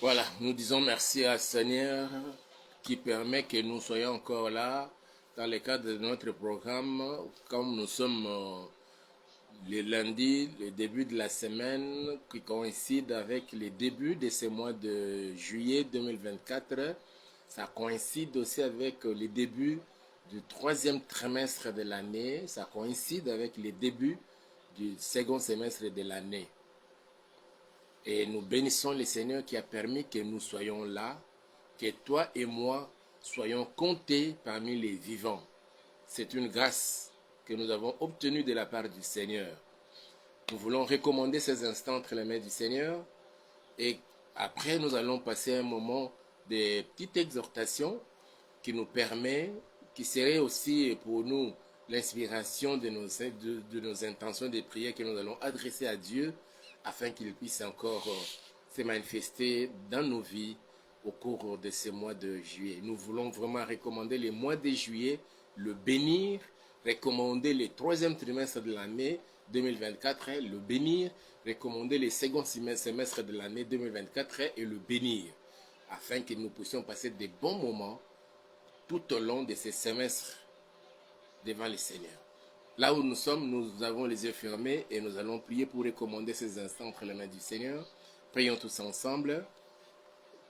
Voilà, nous disons merci à Seigneur qui permet que nous soyons encore là dans le cadre de notre programme, comme nous sommes le lundi, le début de la semaine qui coïncide avec le début de ce mois de juillet 2024. Ça coïncide aussi avec le début du troisième trimestre de l'année. Ça coïncide avec le début du second semestre de l'année. Et nous bénissons le Seigneur qui a permis que nous soyons là, que toi et moi soyons comptés parmi les vivants. C'est une grâce que nous avons obtenue de la part du Seigneur. Nous voulons recommander ces instants entre les mains du Seigneur et après nous allons passer un moment de petite exhortation qui nous permet, qui serait aussi pour nous l'inspiration de nos intentions de prière que nous allons adresser à Dieu afin qu'il puisse encore se manifester dans nos vies au cours de ce mois de juillet. Nous voulons vraiment recommander le mois de juillet, le bénir, recommander le troisième trimestre de l'année 2024, le bénir, recommander le second semestre de l'année 2024 et le bénir, afin que nous puissions passer de bons moments tout au long de ces semestres devant le Seigneur. Là où nous sommes, nous avons les yeux fermés et nous allons prier pour recommander ces instants entre les mains du Seigneur. Prions tous ensemble.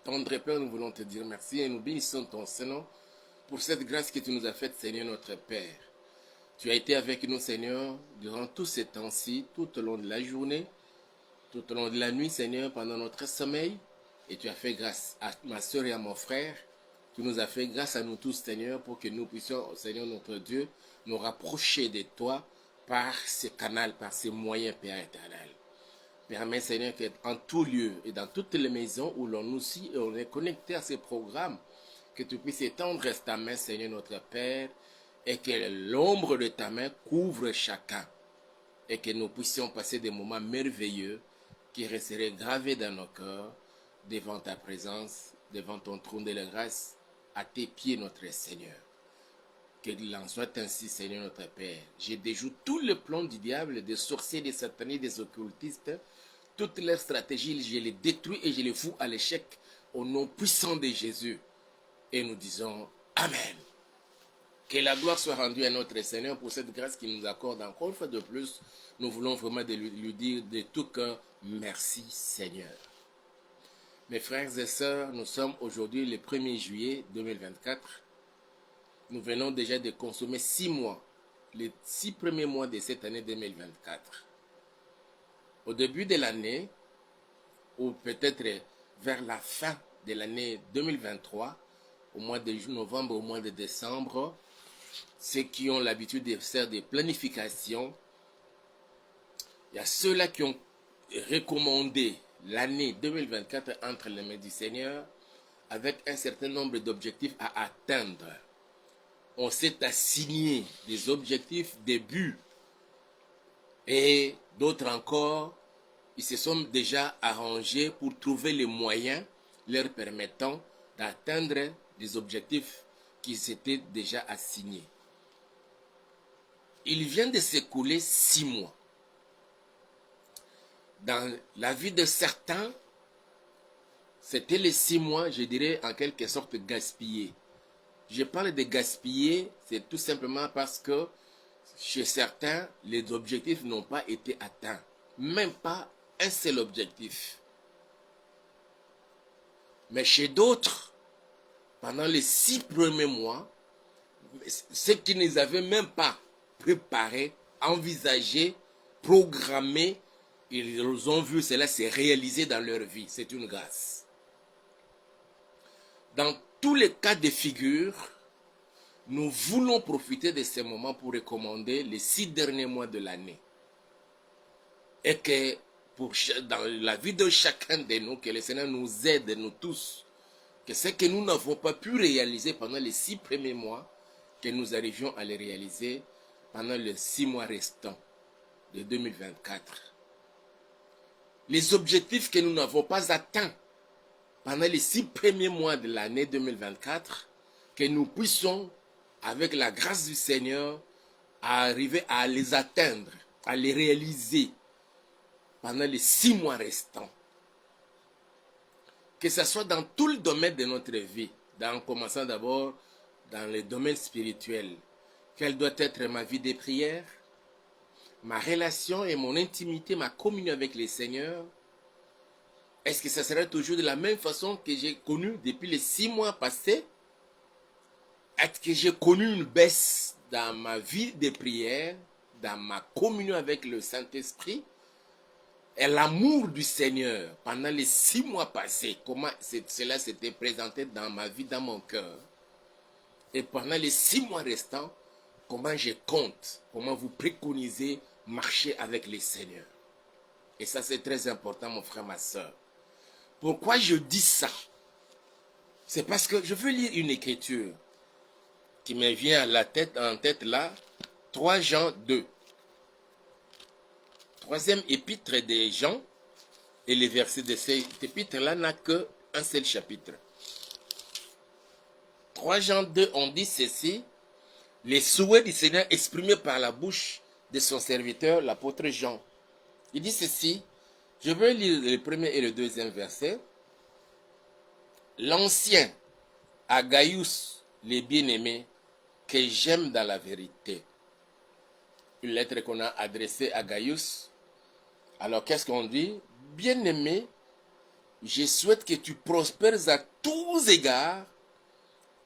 Tendre Père, nous voulons te dire merci et nous bénissons ton Seigneur pour cette grâce que tu nous as faite, Seigneur notre Père. Tu as été avec nous, Seigneur, durant tous ces temps-ci, tout au long de la journée, tout au long de la nuit, Seigneur, pendant notre sommeil. Et tu as fait grâce à ma soeur et à mon frère. Tu nous as fait grâce à nous tous, Seigneur, pour que nous puissions, Seigneur notre Dieu, nous rapprocher de toi par ce canal, par ces moyens, Père éternel. Permets, Seigneur, qu'en tout lieu et dans toutes les maisons où l'on nous suit et on est connecté à ces programmes, que tu puisses étendre ta main, Seigneur notre Père, et que l'ombre de ta main couvre chacun, et que nous puissions passer des moments merveilleux qui resteraient gravés dans nos cœurs, devant ta présence, devant ton trône de la grâce, à tes pieds, notre Seigneur. Qu'il en soit ainsi, Seigneur notre Père. Je déjoue tous les plans du diable, des sorciers, des satanistes, des occultistes, toutes leurs stratégies, je les détruis et je les fous à l'échec au nom puissant de Jésus. Et nous disons Amen. Que la gloire soit rendue à notre Seigneur pour cette grâce qu'il nous accorde encore une fois de plus. Nous voulons vraiment lui dire de tout cœur merci Seigneur. Mes frères et sœurs, nous sommes aujourd'hui le 1er juillet 2024. Nous venons déjà de consommer 6 mois, les 6 premiers mois de cette année 2024. Au début de l'année, ou peut-être vers la fin de l'année 2023, au mois de novembre, au mois de décembre, ceux qui ont l'habitude de faire des planifications, il y a ceux-là qui ont recommandé l'année 2024 entre les mains du Seigneur avec un certain nombre d'objectifs à atteindre. On s'est assigné des objectifs, des buts, et d'autres encore, ils se sont déjà arrangés pour trouver les moyens leur permettant d'atteindre des objectifs qui s'étaient déjà assignés. Il vient de s'écouler 6 mois. Dans la vie de certains, c'était les 6 mois, je dirais, en quelque sorte gaspillés. Je parle de gaspiller, c'est tout simplement parce que chez certains, les objectifs n'ont pas été atteints. Même pas un seul objectif. Mais chez d'autres, pendant les 6 premiers mois, ceux qui ne les avaient même pas préparés, envisagés, programmés, ils ont vu cela se réaliser dans leur vie. C'est une grâce. Dans tous les cas de figure, nous voulons profiter de ces moments pour recommander les 6 derniers mois de l'année. Et que dans la vie de chacun de nous, que le Seigneur nous aide, nous tous, que ce que nous n'avons pas pu réaliser pendant les 6 premiers mois, que nous arrivions à les réaliser pendant les 6 mois restants de 2024. Les objectifs que nous n'avons pas atteints pendant les 6 premiers mois de l'année 2024, que nous puissions, avec la grâce du Seigneur, arriver à les atteindre, à les réaliser pendant les 6 mois restants. que ce soit dans tout le domaine de notre vie, en commençant d'abord dans le domaine spirituel. Quelle doit être ma vie de prière, ma relation et mon intimité, ma communion avec le Seigneur? Est-ce que ça sera toujours de la même façon que j'ai connu depuis les 6 mois passés? Est-ce que j'ai connu une baisse dans ma vie de prière, dans ma communion avec le Saint-Esprit? Et l'amour du Seigneur pendant les 6 mois passés, comment cela s'était présenté dans ma vie, dans mon cœur? Et pendant les 6 mois restants, comment je compte, comment vous préconisez marcher avec le Seigneur? Et ça, c'est très important, mon frère, ma soeur. Pourquoi je dis ça? C'est parce que je veux lire une écriture qui me vient à la tête, en tête là, 3 Jean 2. Troisième épître de Jean, et les versets de cet épître-là n'a qu'un seul chapitre. 3 Jean 2, on dit ceci: les souhaits du Seigneur exprimés par la bouche de son serviteur, l'apôtre Jean. Il dit ceci, je vais lire le premier et le deuxième verset. L'ancien à Gaius, les bien-aimés, que j'aime dans la vérité. Une lettre qu'on a adressée à Gaius. Alors qu'est-ce qu'on dit? Bien-aimé, je souhaite que tu prospères à tous égards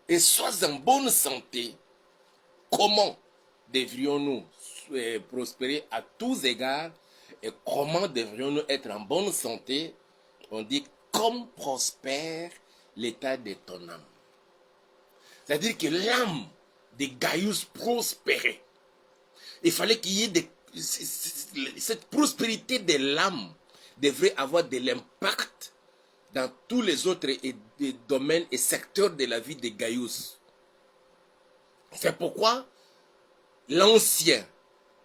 et sois en bonne santé. Comment devrions-nous prospérer à tous égards et comment devrions-nous être en bonne santé? On dit comme prospère l'état de ton âme. C'est-à-dire que l'âme de Gaius prospérait. Il fallait qu'il y ait cette prospérité de l'âme devrait avoir de l'impact dans tous les autres domaines et secteurs de la vie de Gaius. C'est pourquoi l'ancien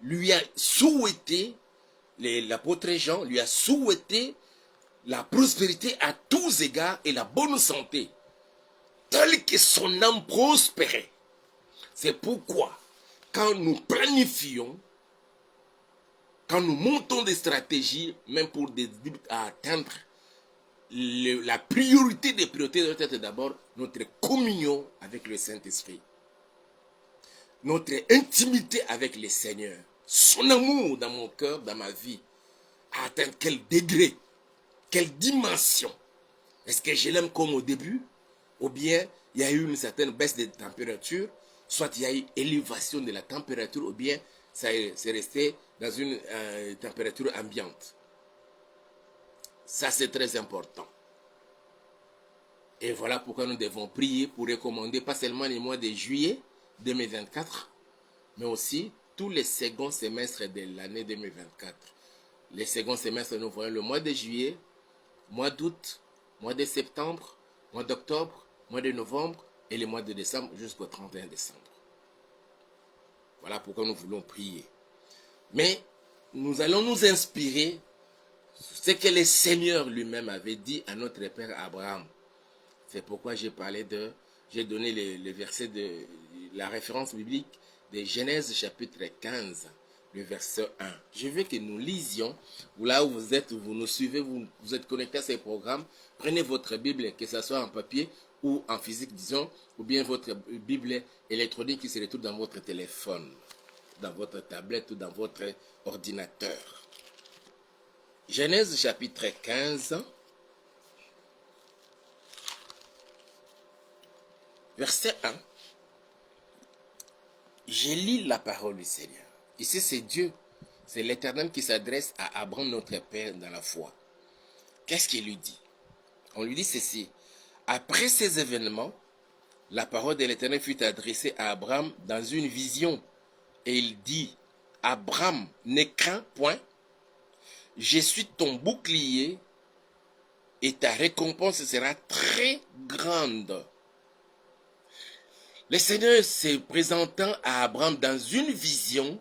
lui a souhaité, l'apôtre Jean lui a souhaité la prospérité à tous égards et la bonne santé, telle que son âme prospérait. C'est pourquoi, quand nous planifions, quand nous montons des stratégies, même pour atteindre la priorité des priorités, doit être d'abord notre communion avec le Saint-Esprit. Notre intimité avec le Seigneur. Son amour dans mon cœur, dans ma vie, a atteint quel degré, quelle dimension? Est-ce que je l'aime comme au début? Ou bien il y a eu une certaine baisse de température, soit il y a eu élévation de la température, ou bien c'est resté dans une température ambiante. Ça, c'est très important. Et voilà pourquoi nous devons prier pour recommander pas seulement les mois de juillet 2024, mais aussi tous les seconds semestres de l'année 2024. Les seconds semestres, nous voyons le mois de juillet, mois d'août, mois de septembre, mois d'octobre, mois de novembre et le mois de décembre jusqu'au 31 décembre. Voilà pourquoi nous voulons prier. Mais nous allons nous inspirer ce que le Seigneur lui-même avait dit à notre père Abraham. C'est pourquoi j'ai donné les versets de la référence biblique de Genèse chapitre 15, le verset 1. Je veux que nous lisions, là où vous êtes, vous nous suivez, vous êtes connectés à ces programmes, prenez votre Bible, que ce soit en papier ou en physique, disons, ou bien votre Bible électronique qui se retrouve dans votre téléphone, dans votre tablette ou dans votre ordinateur. Genèse chapitre 15, verset 1. Je lis la parole du Seigneur. Ici, c'est Dieu, c'est l'Éternel qui s'adresse à Abraham, notre père, dans la foi. Qu'est-ce qu'il lui dit? On lui dit ceci. Après ces événements, la parole de l'Éternel fut adressée à Abraham dans une vision. Et il dit, Abraham, ne crains point, je suis ton bouclier et ta récompense sera très grande. Le Seigneur se présentant à Abraham dans une vision,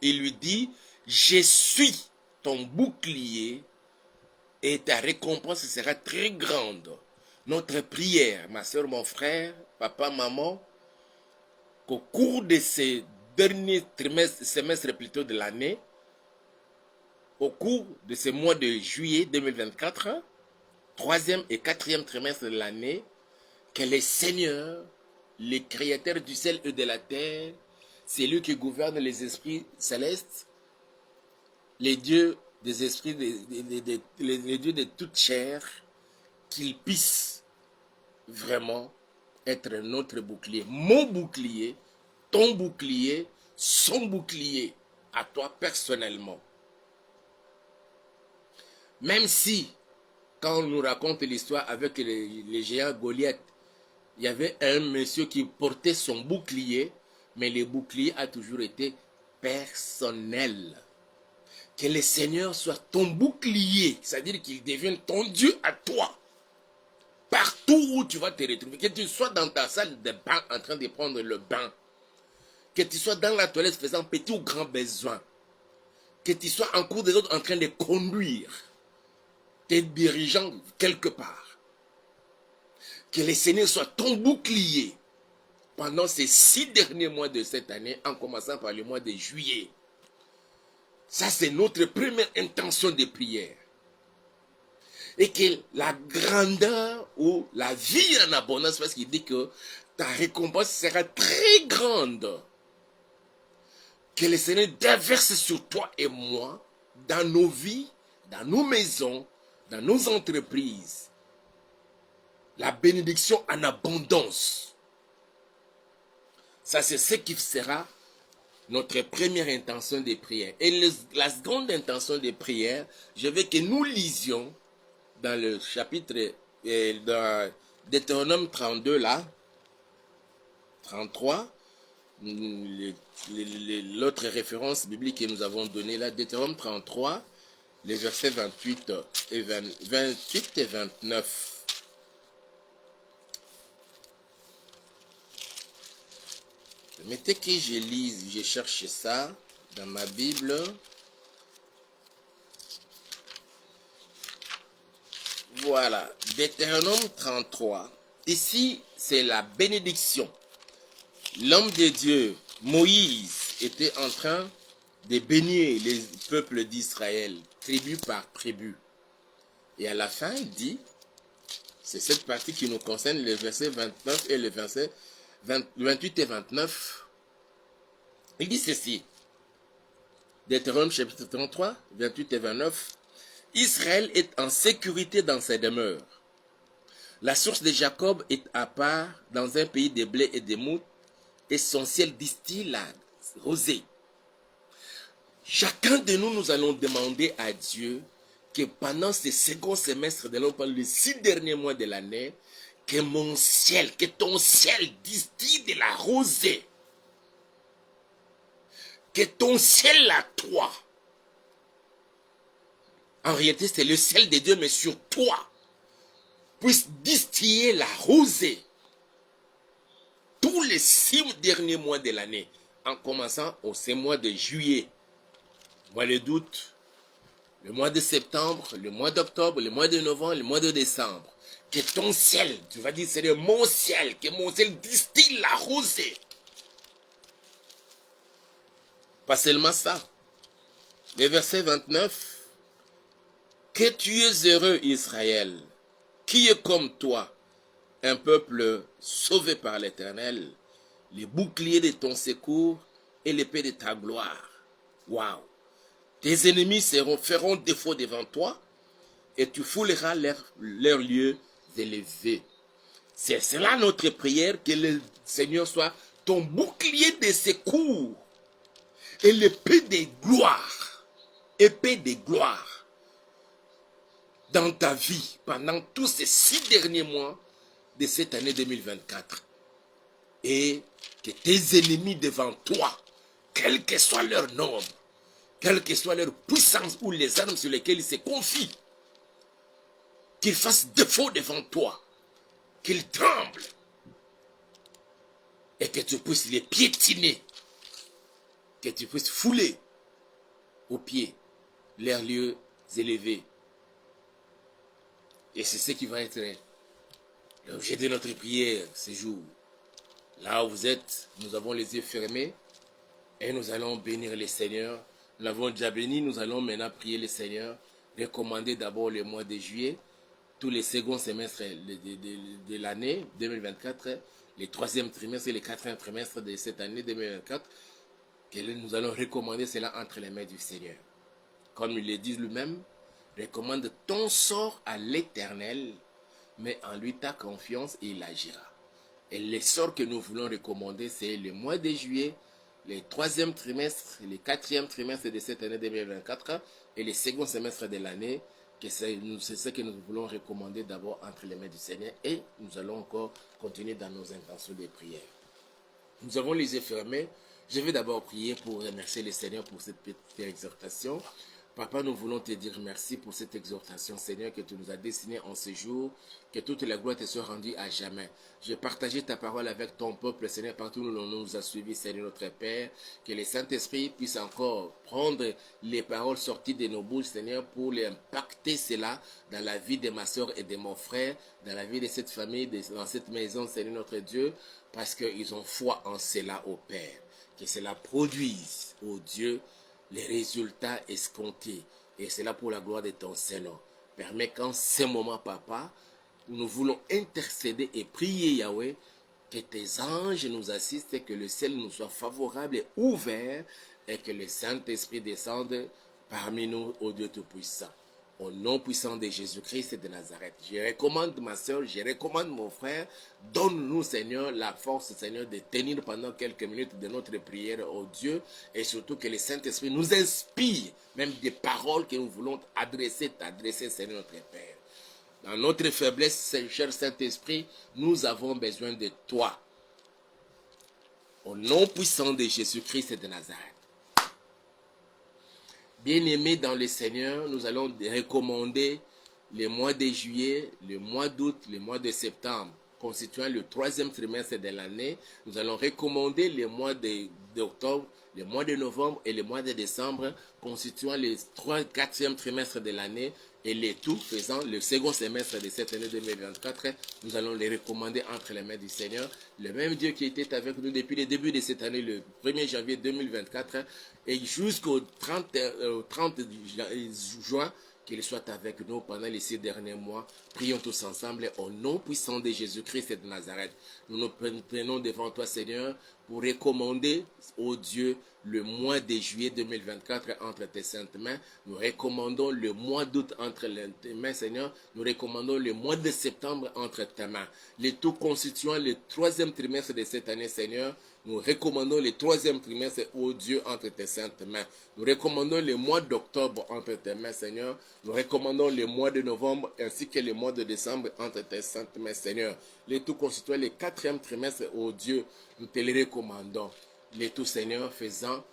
il lui dit, je suis ton bouclier et ta récompense sera très grande. Notre prière, ma soeur, mon frère, papa, maman, qu'au cours de ces derniers semestres plutôt de l'année, au cours de ce mois de juillet 2024, troisième et quatrième trimestre de l'année, que le Seigneur, le créateur du ciel et de la terre, c'est lui qui gouverne les esprits célestes, les dieux des esprits, les dieux de toute chair, qu'il puisse vraiment être notre bouclier. Mon bouclier, ton bouclier, son bouclier, à toi personnellement. Même si, quand on nous raconte l'histoire avec les géants Goliath, il y avait un monsieur qui portait son bouclier, mais le bouclier a toujours été personnel. Que le Seigneur soit ton bouclier, c'est-à-dire qu'il devienne ton Dieu à toi. Partout où tu vas te retrouver, que tu sois dans ta salle de bain en train de prendre le bain, que tu sois dans la toilette faisant petit ou grand besoin, que tu sois en cours des autres en train de conduire, te dirigeant quelque part. Que le Seigneur soit ton bouclier pendant ces 6 derniers mois de cette année, en commençant par le mois de juillet. Ça, c'est notre première intention de prière. Et que la grandeur ou la vie en abondance, parce qu'il dit que ta récompense sera très grande. Que le Seigneur déverse sur toi et moi, dans nos vies, dans nos maisons, dans nos entreprises, la bénédiction en abondance. Ça, c'est ce qui sera notre première intention de prière. Et la seconde intention de prière, je veux que nous lisions dans le chapitre, dans Deutéronome 32, là, 33, l'autre référence biblique que nous avons donnée là, Deutéronome 33, les versets 28 et 29. Mettez que je lise, je cherche ça dans ma Bible. Voilà, Deutéronome 33. Ici, c'est la bénédiction. L'homme de Dieu, Moïse, était en train de bénir les peuples d'Israël, tribu par tribu. Et à la fin, il dit, c'est cette partie qui nous concerne, les versets 29 et les versets 28 et 29. Il dit ceci. Deutéronome chapitre 33, 28 et 29. Israël est en sécurité dans ses demeures. La source de Jacob est à part dans un pays de blé et de mout, et son ciel distille la rosée. Chacun de nous, nous allons demander à Dieu que pendant ce second semestre de l'année, pendant les 6 derniers mois de l'année, que mon ciel, que ton ciel distille de la rosée. Que ton ciel à toi, en réalité c'est le ciel de Dieu, mais sur toi, puisse distiller la rosée tous les 6 derniers mois de l'année, en commençant au mois de juillet, mois d'août, le mois de septembre, le mois d'octobre, le mois de novembre, le mois de décembre. Que ton ciel, tu vas dire, c'est mon ciel, que mon ciel distille la rosée. Pas seulement ça. Le verset 29. Que tu es heureux, Israël, qui est comme toi, un peuple sauvé par l'Éternel, les boucliers de ton secours et l'épée de ta gloire. Waouh! Tes ennemis feront défaut devant toi et tu fouleras leurs lieux élevés. C'est cela notre prière, que le Seigneur soit ton bouclier de secours et l'épée de gloire. Épée de gloire dans ta vie pendant tous ces 6 derniers mois de cette année 2024. Et que tes ennemis devant toi, quel que soit leur nombre, quelle que soit leur puissance ou les armes sur lesquelles ils se confient, qu'ils fassent défaut devant toi, qu'ils tremblent, et que tu puisses les piétiner, que tu puisses fouler aux pieds leurs lieux élevés. Et c'est ce qui va être l'objet de notre prière ce jour. Là où vous êtes, nous avons les yeux fermés et nous allons bénir le Seigneur. Nous l'avons déjà béni, nous allons maintenant prier le Seigneur, recommander d'abord le mois de juillet tous les seconds semestres de l'année 2024, les troisième trimestres et les quatrième trimestres de cette année 2024, que nous allons recommander cela entre les mains du Seigneur. Comme il le dit lui-même, recommande ton sort à l'Éternel, mais en lui ta confiance et il agira. Et les sorts que nous voulons recommander, c'est le mois de juillet, les troisième trimestres, les quatrième trimestres de cette année 2024 et les second semestres de l'année, que c'est ce que nous voulons recommander d'abord entre les mains du Seigneur et nous allons encore continuer dans nos intentions de prière. Nous avons les yeux fermés. Je vais d'abord prier pour remercier le Seigneur pour cette petite exhortation. Papa, nous voulons te dire merci pour cette exhortation, Seigneur, que tu nous as destinée en ce jour, que toute la gloire te soit rendue à jamais. J'ai partagé ta parole avec ton peuple, Seigneur, partout où l'on nous a suivis, Seigneur notre Père, que le Saint-Esprit puisse encore prendre les paroles sorties de nos bouches, Seigneur, pour les impacter cela dans la vie de ma soeur et de mon frère, dans la vie de cette famille, dans cette maison, Seigneur notre Dieu, parce qu'ils ont foi en cela, au Père. Que cela produise, ô Dieu, les résultats escomptés. Et c'est là pour la gloire de ton Seigneur. Permets qu'en ce moment, Papa, nous voulons intercéder et prier, Yahweh, que tes anges nous assistent et que le ciel nous soit favorable et ouvert et que le Saint-Esprit descende parmi nous, ô Dieu Tout-Puissant. Au nom puissant de Jésus-Christ de Nazareth. Je recommande ma soeur, je recommande mon frère. Donne-nous, Seigneur, la force, Seigneur, de tenir pendant quelques minutes de notre prière au Dieu. Et surtout que le Saint-Esprit nous inspire, même des paroles que nous voulons t'adresser, Seigneur notre Père. Dans notre faiblesse, cher Saint-Esprit, nous avons besoin de toi. Au nom puissant de Jésus-Christ de Nazareth. Bien-aimés dans le Seigneur, nous allons recommander les mois de juillet, le mois d'août, le mois de septembre, constituant le troisième trimestre de l'année. Nous allons recommander les mois d'octobre, le mois de novembre et le mois de décembre, constituant le quatrième trimestre de l'année et les tout faisant le second semestre de cette année 2024. Nous allons les recommander entre les mains du Seigneur. Le même Dieu qui était avec nous depuis le début de cette année, le 1er janvier 2024, et jusqu'au 30 juin, qu'il soit avec nous pendant les 6 derniers mois. Prions tous ensemble au nom puissant de Jésus-Christ de Nazareth. Nous nous prenons devant toi, Seigneur, pour recommander au Dieu le mois de juillet 2024 entre tes saintes mains. Nous recommandons le mois d'août entre tes mains, Seigneur. Nous recommandons le mois de septembre entre tes mains. Les tout constituant le troisième trimestre de cette année, Seigneur. Nous recommandons le troisième trimestre, ô Dieu, entre tes saintes mains. Nous recommandons le mois d'octobre entre tes mains, Seigneur. Nous recommandons le mois de novembre ainsi que le mois de décembre entre tes saintes mains, Seigneur. Les tout constituant le quatrième trimestre, ô Dieu, nous te les recommandons. Les tout, Seigneur, faisant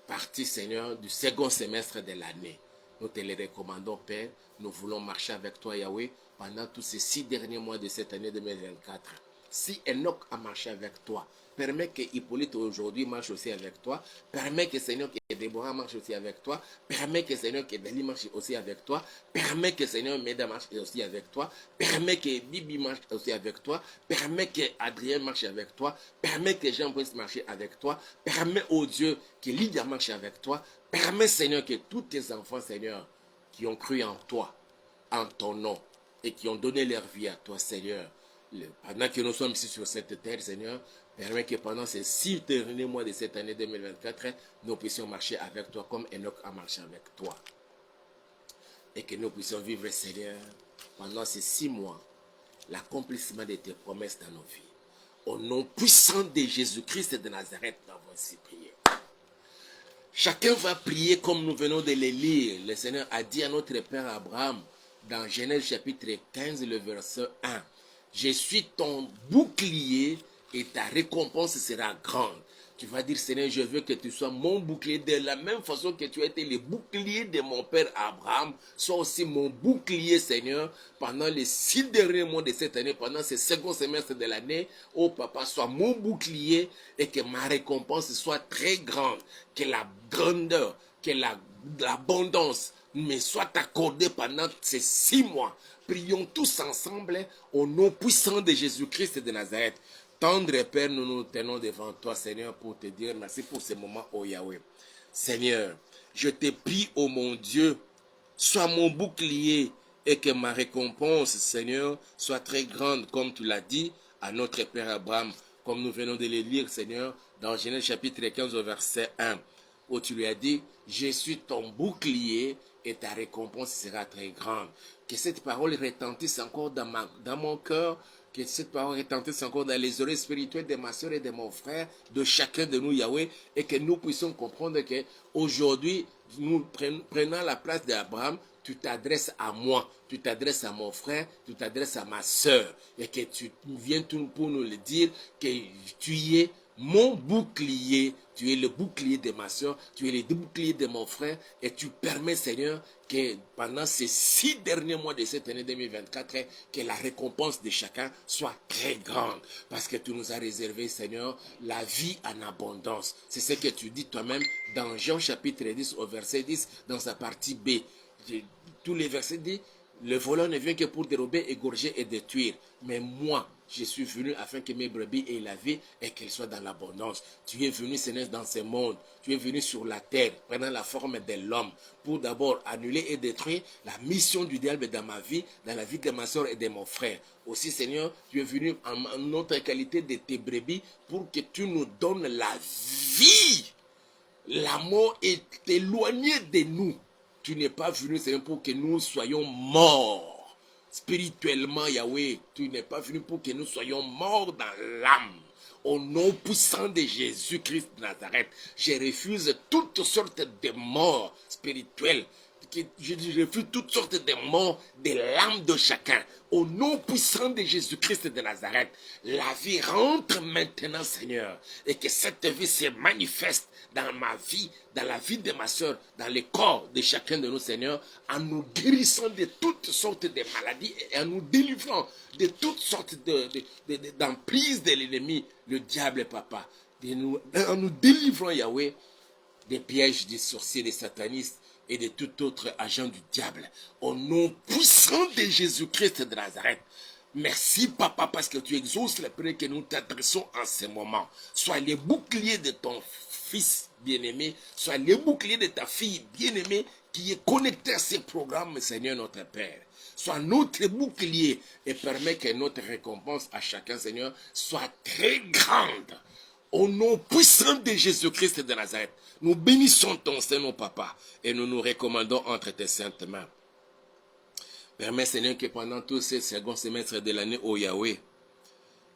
partie, Seigneur, du second semestre de l'année. Nous te les recommandons, Père. Nous voulons marcher avec toi, Yahweh, pendant tous ces 6 derniers mois de cette année 2024. Si Enoch a marché avec toi, permets que Hippolyte aujourd'hui marche aussi avec toi. Permets que Seigneur, que Déborah marche aussi avec toi. Permets que Seigneur, que Dali marche aussi avec toi. Permets que Seigneur, Meda marche aussi avec toi. Permets que Bibi marche aussi avec toi. Permets que Adrien marche avec toi. Permets que Jean puisse marcher avec toi. Permets, oh Dieu, que Lydia marche avec toi. Permets, Seigneur, que tous tes enfants, Seigneur, qui ont cru en toi, en ton nom, et qui ont donné leur vie à toi, Seigneur, pendant que nous sommes ici sur cette terre, Seigneur, permets que pendant ces 6 derniers mois de cette année 2024, nous puissions marcher avec toi comme Enoch a marché avec toi. Et que nous puissions vivre, Seigneur, pendant ces 6 mois, l'accomplissement de tes promesses dans nos vies. Au nom puissant de Jésus-Christ de Nazareth, nous avons ainsi prié. Chacun va prier comme nous venons de le lire. Le Seigneur a dit à notre Père Abraham, dans Genèse chapitre 15, le verset 1, « Je suis ton bouclier et ta récompense sera grande. » Tu vas dire, Seigneur, je veux que tu sois mon bouclier de la même façon que tu as été le bouclier de mon Père Abraham. Sois aussi mon bouclier, Seigneur, pendant les 6 derniers mois de cette année, pendant ce second semestre de l'année. Oh Papa, sois mon bouclier et que ma récompense soit très grande. Que la grandeur, que l'abondance me soit accordée pendant ces 6 mois. Prions tous ensemble au nom puissant de Jésus-Christ de Nazareth. Tendre Père, nous nous tenons devant toi, Seigneur, pour te dire merci pour ce moment, oh Yahweh. Seigneur, je te prie, oh mon Dieu, sois mon bouclier et que ma récompense, Seigneur, soit très grande, comme tu l'as dit à notre Père Abraham, comme nous venons de le lire, Seigneur, dans Genèse chapitre 15 au verset 1, où tu lui as dit, je suis ton bouclier et ta récompense sera très grande. Que cette parole retentisse encore dans mon cœur, que cette parole retentisse encore dans les oreilles spirituelles de ma soeur et de mon frère, de chacun de nous, Yahweh, et que nous puissions comprendre que aujourd'hui, nous prenons la place d'Abraham, tu t'adresses à moi, tu t'adresses à mon frère, tu t'adresses à ma soeur, et que tu viens pour nous le dire, que tu es mon bouclier, tu es le bouclier de ma soeur, tu es le bouclier de mon frère, et tu permets, Seigneur, que pendant ces 6 derniers mois de cette année 2024, que la récompense de chacun soit très grande, parce que tu nous as réservé, Seigneur, la vie en abondance. C'est ce que tu dis toi-même dans Jean chapitre 10 au verset 10, dans sa partie B. Tous les versets disent, le voleur ne vient que pour dérober, égorger et détruire. Mais moi, je suis venu afin que mes brebis aient la vie et qu'elles soient dans l'abondance. Tu es venu, Seigneur, dans ce monde. Tu es venu sur la terre, prenant la forme de l'homme, pour d'abord annuler et détruire la mission du diable dans ma vie, dans la vie de ma soeur et de mon frère. Aussi, Seigneur, tu es venu en notre qualité de tes brebis pour que tu nous donnes la vie. La mort est éloignée de nous. Tu n'es pas venu, Seigneur, pour que nous soyons morts. Spirituellement, Yahweh, tu n'es pas venu pour que nous soyons morts dans l'âme. Au nom puissant de Jésus-Christ de Nazareth, je refuse toutes sortes de morts spirituelles. Je refuse toutes sortes de morts de l'âme de chacun. Au nom puissant de Jésus-Christ de Nazareth, la vie rentre maintenant, Seigneur, et que cette vie se manifeste dans ma vie, dans la vie de ma soeur, dans le corps de chacun de nous, Seigneur, en nous guérissant de toutes sortes de maladies et en nous délivrant de toutes sortes d'emprises de l'ennemi, le diable, Papa. En nous délivrant, Yahweh, des pièges des sorciers, des satanistes et de tout autre agent du diable. Au nom puissant de Jésus-Christ de Nazareth. Merci, Papa, parce que tu exauces les prières que nous t'adressons en ce moment. Sois les boucliers de ton fils bien-aimé, sois les boucliers de ta fille bien-aimée qui est connectée à ces programmes, Seigneur notre Père. Sois notre bouclier et permets que notre récompense à chacun, Seigneur, soit très grande. Au nom puissant de Jésus-Christ de Nazareth, nous bénissons ton Seigneur, Papa, et nous nous recommandons entre tes saintes mains. Permets, Seigneur, que pendant tous ces seconds semestres de l'année, ô Yahweh,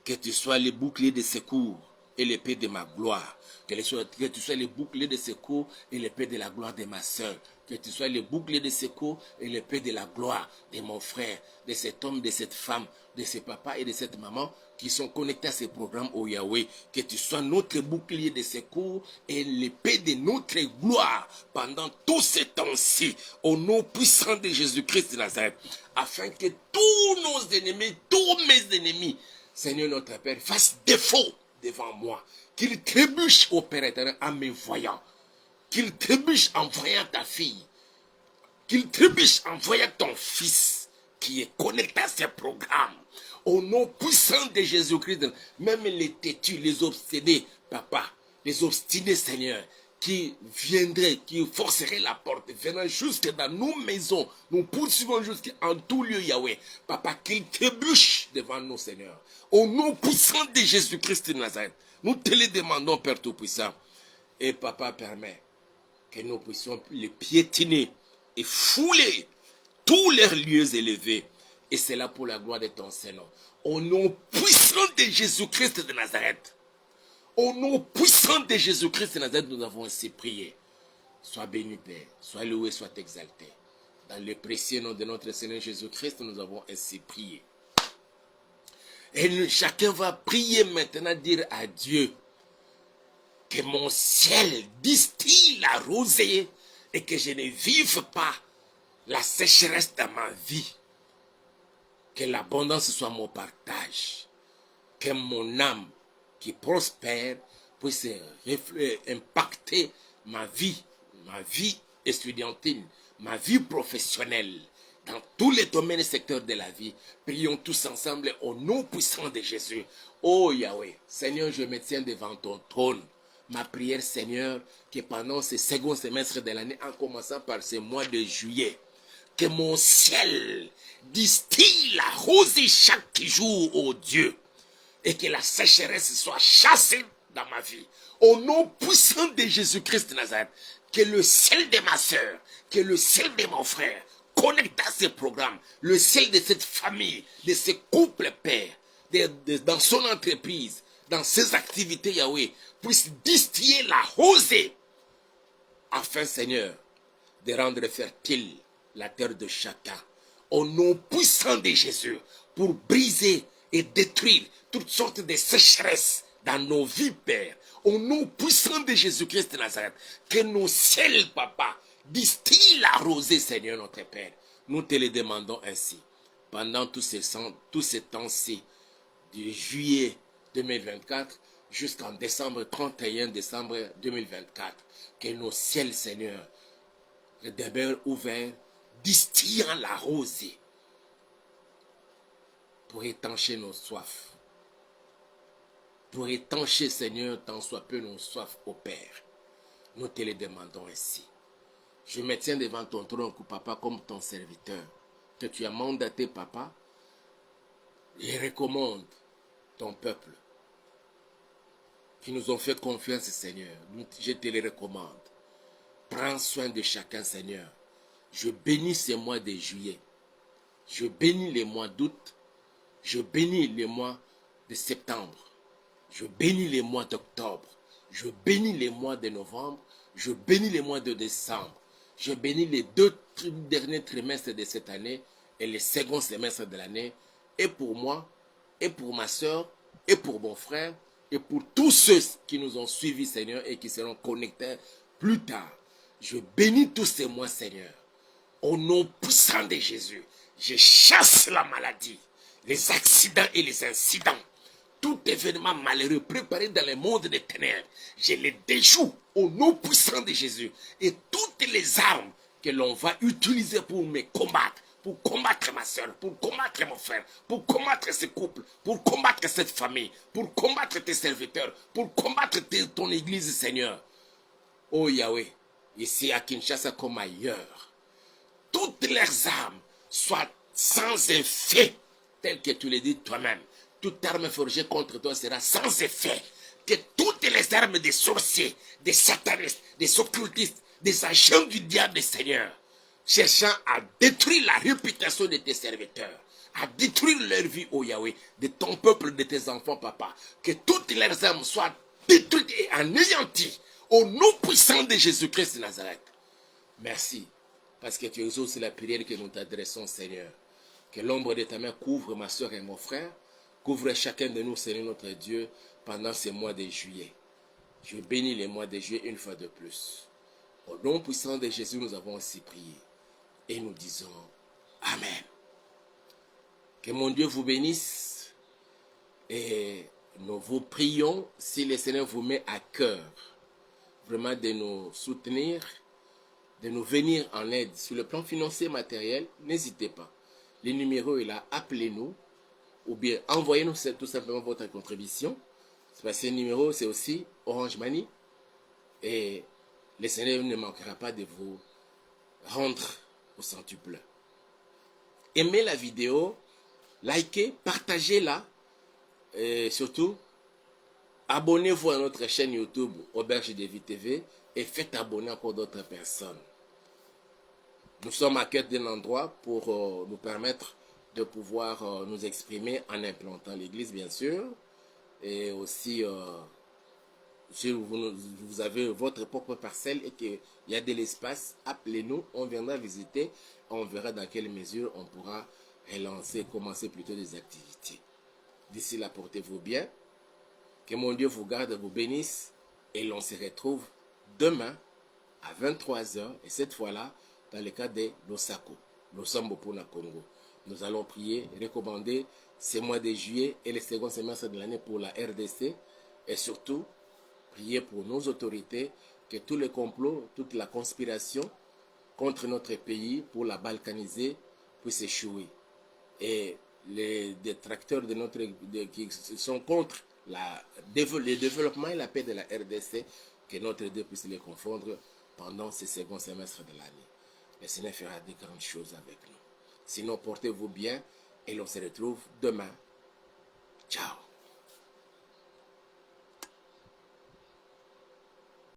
que tu sois le bouclier de secours et l'épée de ma gloire. Que tu sois le bouclier de secours et l'épée de la gloire de ma soeur. Que tu sois le bouclier de secours et l'épée de la gloire de mon frère, de cet homme, de cette femme, de ce papa et de cette maman qui sont connectés à ces programmes au Yahweh. Que tu sois notre bouclier de secours et l'épée de notre gloire pendant tous ces temps-ci, au nom puissant de Jésus-Christ de Nazareth, afin que tous nos ennemis, tous mes ennemis, Seigneur notre Père, fassent défaut devant moi, qu'ils trébuchent au Père éternel en me voyant, qu'ils trébuchent en voyant ta fille, qu'ils trébuchent en voyant ton fils qui est connecté à ces programmes. Au nom puissant de Jésus-Christ, même les têtus, les obsédés, Papa, les obstinés, Seigneur, qui viendraient, qui forceraient la porte, venant jusque dans nos maisons, nous poursuivons jusqu'en tout lieu, Yahweh. Papa, qu'ils trébuchent devant nous, Seigneur. Au nom puissant de Jésus-Christ de Nazareth, nous te le demandons, Père Tout-Puissant. Et Papa, permet que nous puissions les piétiner et fouler tous leurs lieux élevés. Et c'est là pour la gloire de ton Seigneur. Au nom puissant de Jésus-Christ de Nazareth. Au nom puissant de Jésus-Christ de Nazareth, nous avons ainsi prié. Sois béni, Père. Sois loué, sois exalté. Dans le précieux nom de notre Seigneur Jésus-Christ, nous avons ainsi prié. Et chacun va prier maintenant, dire à Dieu que mon ciel distille la rosée et que je ne vive pas la sécheresse dans ma vie. Que l'abondance soit mon partage. Que mon âme qui prospère puisse impacter ma vie estudiantine, ma vie professionnelle, dans tous les domaines et secteurs de la vie. Prions tous ensemble au nom puissant de Jésus. Oh Yahweh, Seigneur, je me tiens devant ton trône. Ma prière, Seigneur, que pendant ce second semestre de l'année, en commençant par ce mois de juillet, que mon ciel distille la rosée chaque jour, ô Dieu, et que la sécheresse soit chassée dans ma vie. Au nom puissant de Jésus-Christ de Nazareth, que le ciel de ma soeur, que le ciel de mon frère, connecté à ce programme, le ciel de cette famille, de ce couple père, dans son entreprise, dans ses activités, Yahweh, puisse distiller la rosée, afin, Seigneur, de rendre fertile la terre de chacun. Au nom puissant de Jésus, pour briser et détruire toutes sortes de sécheresses dans nos vies, Père. Au nom puissant de Jésus-Christ de Nazareth, que nos ciels, Papa, distillent la rosée, Seigneur notre Père. Nous te le demandons ainsi. Pendant tous ces temps-ci, de juillet 2024 jusqu'en décembre 31 décembre 2024, que nos ciels, Seigneur, demeurent ouverts, distillant la rosée pour étancher nos soifs. Pour étancher, Seigneur, tant soit peu nos soifs au Père. Nous te le demandons ainsi. Je me tiens devant ton trône, Papa, comme ton serviteur, que tu as mandaté, Papa, et recommande ton peuple, qui nous ont fait confiance, Seigneur. Je te le recommande. Prends soin de chacun, Seigneur. Je bénis ces mois de juillet. Je bénis les mois d'août. Je bénis les mois de septembre. Je bénis les mois d'octobre. Je bénis les mois de novembre. Je bénis les mois de décembre. Je bénis les 2 derniers trimestres de cette année et le second semestre de l'année. Et pour moi, et pour ma soeur, et pour mon frère, et pour tous ceux qui nous ont suivis, Seigneur, et qui seront connectés plus tard. Je bénis tous ces mois, Seigneur. Au nom puissant de Jésus, je chasse la maladie, les accidents et les incidents. Tout événement malheureux préparé dans le monde des ténèbres, je les déjoue au nom puissant de Jésus. Et toutes les armes que l'on va utiliser pour me combattre, pour combattre ma soeur, pour combattre mon frère, pour combattre ce couple, pour combattre cette famille, pour combattre tes serviteurs, pour combattre ton église, Seigneur. Oh Yahweh, ici à Kinshasa comme ailleurs, toutes leurs armes soient sans effet, tel que tu le dis toi-même. Toute arme forgée contre toi sera sans effet. Que toutes les armes des sorciers, des satanistes, des occultistes, des agents du diable, Seigneur, cherchant à détruire la réputation de tes serviteurs, à détruire leur vie, oh Yahweh, de ton peuple, de tes enfants, Papa, que toutes leurs armes soient détruites et anéanties au nom puissant de Jésus-Christ de Nazareth. Merci, parce que tu exauces la prière que nous t'adressons, Seigneur. Que l'ombre de ta main couvre ma soeur et mon frère, couvre chacun de nous, Seigneur notre Dieu, pendant ces mois de juillet. Je bénis les mois de juillet une fois de plus. Au nom puissant de Jésus, nous avons aussi prié. Et nous disons Amen. Que mon Dieu vous bénisse. Et nous vous prions, si le Seigneur vous met à cœur, vraiment de nous soutenir, de nous venir en aide sur le plan financier matériel, n'hésitez pas. Le numéro est là, appelez-nous ou bien envoyez-nous tout simplement votre contribution. Parce que ce numéro, c'est aussi Orange Money et le Seigneur ne manquera pas de vous rendre au centuple. Aimez la vidéo, likez, partagez-la et surtout, abonnez-vous à notre chaîne YouTube Auberge de Vie TV et faites abonner encore d'autres personnes. Nous sommes à quête d'un endroit pour nous permettre de pouvoir nous exprimer en implantant l'église, bien sûr. Et aussi, si vous avez votre propre parcelle et qu'il y a de l'espace, appelez-nous, on viendra visiter, on verra dans quelle mesure on pourra relancer, commencer plutôt des activités. D'ici là, portez-vous bien, que mon Dieu vous garde, vous bénisse, et l'on se retrouve demain à 23 h, et cette fois-là, dans le cas de l'Osako, l'Osambopuna Congo. Nous allons prier, recommander ces mois de juillet et le second semestre de l'année pour la RDC, et surtout, prier pour nos autorités, que tous les complots, toute la conspiration contre notre pays pour la balkaniser puisse échouer. Et les détracteurs qui sont contre le développement et la paix de la RDC, que notre Dieu puisse les confondre pendant ce second semestre de l'année. le Seigneur fera de grandes choses avec nous. Sinon, portez-vous bien et l'on se retrouve demain. Ciao.